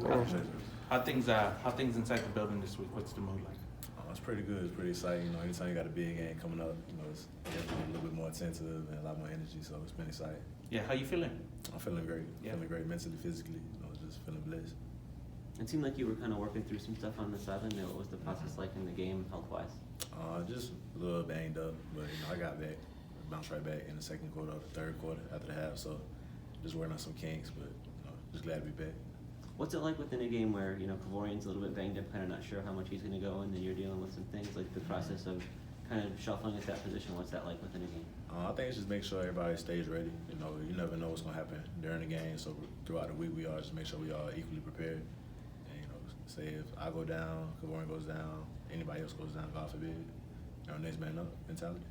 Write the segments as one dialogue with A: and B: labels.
A: How things inside the building this week? What's the mood like?
B: It's pretty good. It's pretty exciting. You know, anytime you got a big game coming up, you know, it's definitely a little bit more intensive and a lot more energy. So it's been exciting.
A: Yeah, how you feeling?
B: I'm feeling great.
A: Yeah.
B: Feeling great mentally, physically. You know, just feeling blessed.
C: It seemed like you were kind of working through some stuff on the sideline. What was the process like in the game, health-wise?
B: Just a little banged up, but you know, I got back, bounced right back in the second quarter, the third quarter after the half. So just working on some kinks, but you know, just glad to be back.
C: What's it like within a game where, you know, Kavorian's a little bit banged up, kind of not sure how much he's going to go, and then you're dealing with some things like the process of kind of shuffling at that position? What's that like within a game?
B: I think it's just make sure everybody stays ready. You know, you never know what's going to happen during the game, so throughout the week we all just make sure we all equally prepared. And, you know, say if I go down, Kavorian goes down, anybody else goes down, God forbid, you know, next man up mentality.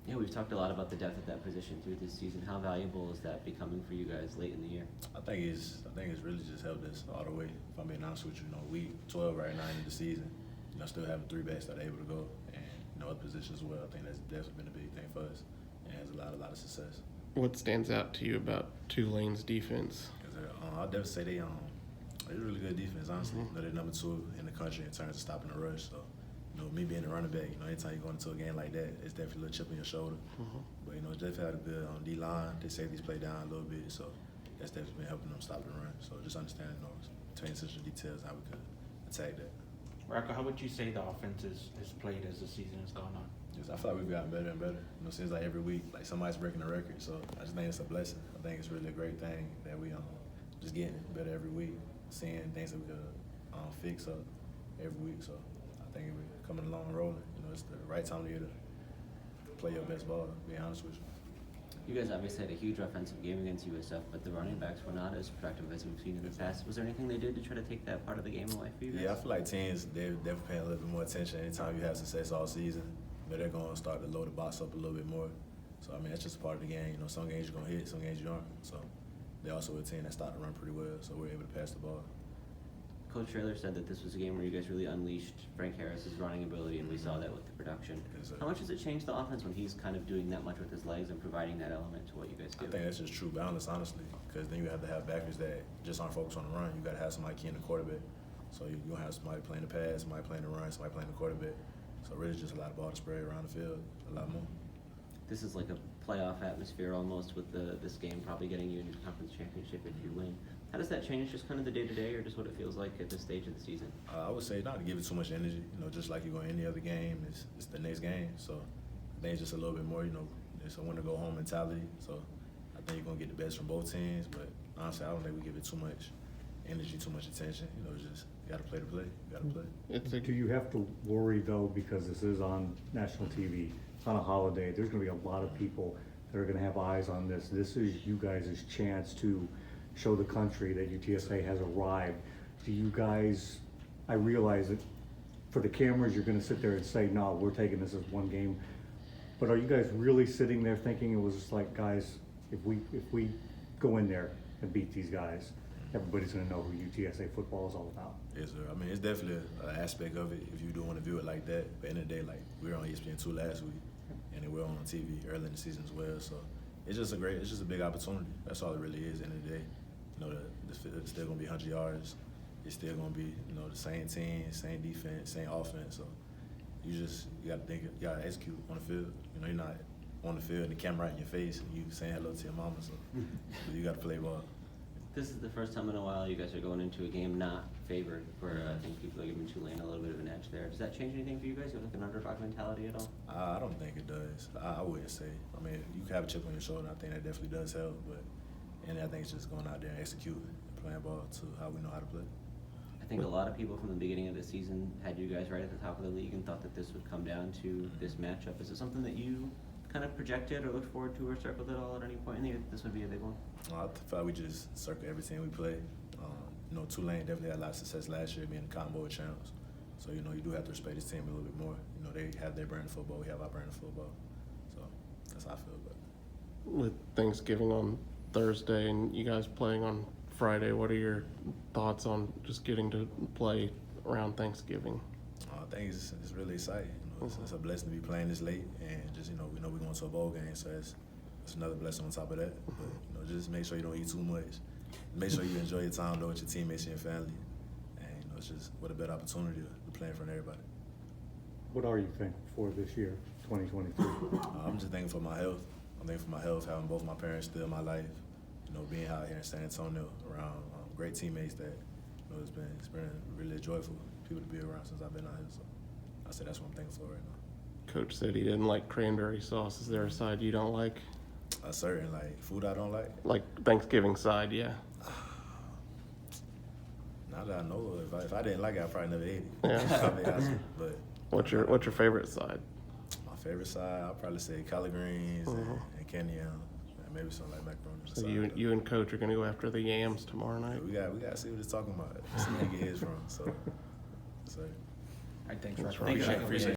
C: Yeah, we've talked a lot about the depth at that position through this season. How valuable is that becoming for you guys late in the year?
B: I think it's really just helped us all the way. If I'm being honest with you, you know, we 12 right now in the season. You know, still having 3 backs that are able to go, and you know, other positions as well. I think that's definitely been a big thing for us, and has a lot of success.
D: What stands out to you about Tulane's defense?
B: I'll definitely say they're really good defense. Honestly, you know, they're number 2 in the country in terms of stopping the rush. So. You know, me being a running back, you know, anytime you go into a game like that, it's definitely a little chip on your shoulder. But, you know, definitely had a good on D-line. They safeties play down a little bit, so that's definitely been helping them stop the run. So just understanding those attention to details, how we could attack that.
A: Rocko, how would you say the offense is played as the season has gone on?
B: I feel like we've gotten better and better. You know, it seems like every week, like somebody's breaking a record. So I just think it's a blessing. I think it's really a great thing that we just getting better every week, seeing things that we could fix up every week. So I think we're coming along and rolling. You know, it's the right time of the year to play your best ball, to be honest with you.
C: You guys obviously had a huge offensive game against USF, but the running backs were not as productive as we've seen in the past. Was there anything they did to try to take that part of the game away for you guys?
B: Yeah, I feel like teams, they're definitely paying a little bit more attention. Anytime you have success all season, you know, they're going to start to load the box up a little bit more. So, I mean, that's just a part of the game. You know, some games you're going to hit, some games you aren't. So, they're also a team that started to run pretty well, so we're able to pass the ball.
C: Coach Traylor said that this was a game where you guys really unleashed Frank Harris's running ability, and we saw that with the production. How much does it change the offense when he's kind of doing that much with his legs and providing that element to what you guys do?
B: I think that's just true balance, honestly, because then you have to have backers that just aren't focused on the run. You got to have somebody key in the quarterback. So you're going to have somebody playing the pass, somebody playing the run, somebody playing the quarterback. So really just a lot of ball to spread around the field, a lot more.
C: This is like a playoff atmosphere almost with this game probably getting you into the conference championship if you win. How does that change just kind of the day-to-day or just what it feels like at this stage of the season?
B: I would say not to give it too much energy. You know, just like you go any other game, it's the next game. So I think it's just a little bit more, you know, it's a win-to-go-home mentality. So I think you're going to get the best from both teams. But honestly, I don't think we give it too much energy, too much attention. You know, just got to play the play. You got to play.
E: Do you have to worry, though, because this is on national TV, it's on a holiday, there's going to be a lot of people that are going to have eyes on this. This is you guys' chance to show the country that UTSA has arrived. Do you guys, I realize that for the cameras you're going to sit there and say, no, we're taking this as one game, but are you guys really sitting there thinking it was just like, guys, if we go in there and beat these guys, everybody's going to know who UTSA football is all about?
B: Yes, sir. I mean, it's definitely an aspect of it if you do want to view it like that. But at the end of the day, like, we were on ESPN2 last week, and then we're on TV early in the season as well. So it's just a big opportunity. That's all it really is at the end of the day. You know, it's still going to be 100 yards. It's still going to be, you know, the same team, same defense, same offense. So you got to think, you got to execute on the field. You know, you're not on the field and the camera right in your face and you saying hello to your mama. So you got to play ball.
C: This is the first time in a while you guys are going into a game not favored, where I think people are giving Tulane a little bit of an edge there. Does that change anything for you guys? You have like an underdog mentality at all?
B: I don't think it does. I wouldn't say. I mean, you can have a chip on your shoulder. I think that definitely does help. And I think it's just going out there and executing and playing ball to how we know how to play.
C: I think a lot of people from the beginning of the season had you guys right at the top of the league and thought that this would come down to this matchup. Is it something that you kind of projected or looked forward to or circled at all at any point in the year that this would be a big one?
B: I thought we just circle every team we play. You know, Tulane definitely had a lot of success last year being the Cotton Bowl champs. So, you know, you do have to respect this team a little bit more. You know, they have their brand of football, we have our brand of football. So that's how I feel about it.
D: With Thanksgiving on Thursday and you guys playing on Friday, what are your thoughts on just getting to play around Thanksgiving?
B: I think it's really exciting. You know, it's a blessing to be playing this late, and just, you know, we know we're going to a bowl game, so it's another blessing on top of that. But, you know, just make sure you don't eat too much. Make sure you enjoy your time though with your teammates and your family. it's just what a better opportunity to play in front of everybody.
E: What are you thankful for this year, 2023?
B: I'm just thankful for my health. I'm thankful for my health, having both my parents still in my life. You know, being out here in San Antonio around great teammates that, you know, it's been really joyful people to be around since I've been out here. So I say that's what I'm thankful for right now.
D: Coach said he didn't like cranberry sauce. Is there a side you don't like?
B: A certain food I don't like.
D: Like Thanksgiving side, yeah.
B: Now that I know, if I didn't like it, I probably never ate it.
D: Yeah.
B: I'll be honest, but
D: What's your favorite side?
B: my favorite side, I'll probably say collard greens
D: Mhm.
B: and candy yams, and maybe something like macaroni. on the
D: So
B: side, though.
D: you and Coach are gonna go after the yams tomorrow night.
B: We got to see what he's talking about. See where he get his from. So,
A: All right, thanks,
D: That's
A: Rocko.
D: right.
C: Thank you,
A: Appreciate it.
C: Rocko.
A: Appreciate it.